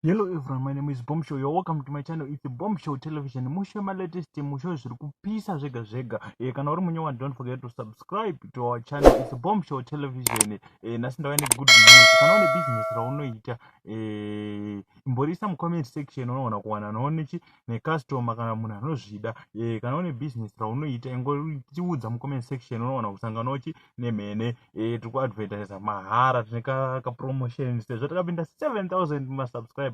Hello everyone, my name is Bombshow. You're welcome to my channel. It's Bombshow Television. Musho my latest musho zviri kupisa zvega zvega. Kana uri munyowa, don't forget to subscribe to our channel. It's Bombshow Television. Nasi ndava good news. Kana une business raunoita imborisa mu comment section unoona kuwana nonechi ne customer kana munhu anozvida. Kana une business raunoita ingoriudza mu comment section unoona kusanganochi nemene tiri kuadvertise mahara tine ka promotion sezvo takapinda 7000 ma subscribers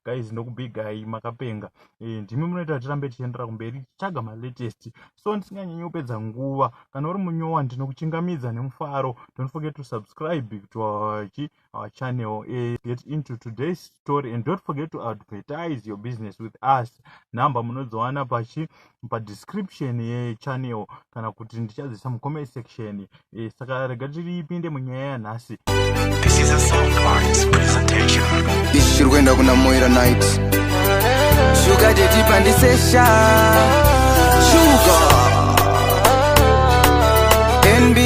guys ndokubigai makapenga ndimi munoita tirambe tichiendera kumberi tichaga ma latest so ndisinganyanyi kupedza nguva kana uri munyowa ndinokuchingamidza nemufaro don't forget to subscribe to our channel. Get into today's story and don't forget to advertise your business with us. Number munozowana pa description ye channel kana kuti ndichadzisa mu comment section. Saka rega tiripinde munyaya yanhasi. This is a Song Clients presentation. Ishiri kuenda kuna Moira night. Sugar daddy pandisesha. Sugar. NB.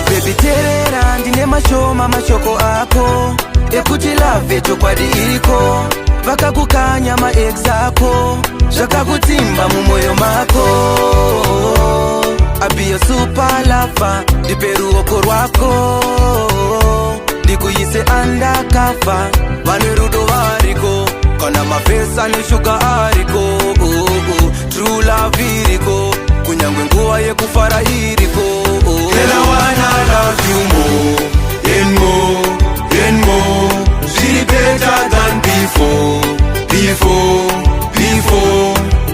Baby terera ndine mashoko ako. Ekuti love chokwadi iriko. Vakakukanya ma ex ako. Zvakakutimba mumoyo mako. I'll be a super lover. Ndipe ruoko rwako. Ndikuise undercover. Vane rudo variko. Kana mapesa ni sugar ariko. True love iriko. Kunyangwe nguva yekufara iriko. Girl, I wanna love you more and more. She better than before.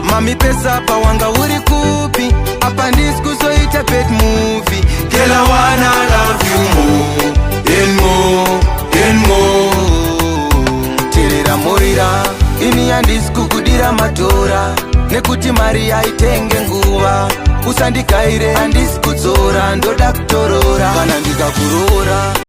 Mami pesa pa wanga uri kupi. Apa ndisikuzoita pet movie. Girl, I wanna love you more and more. Terera Moira, ini yandisikukudira matora. Nekuti mari yaitenge nguva. Usandikaire andisikudzora ndoda kutorora kana ndikakurora.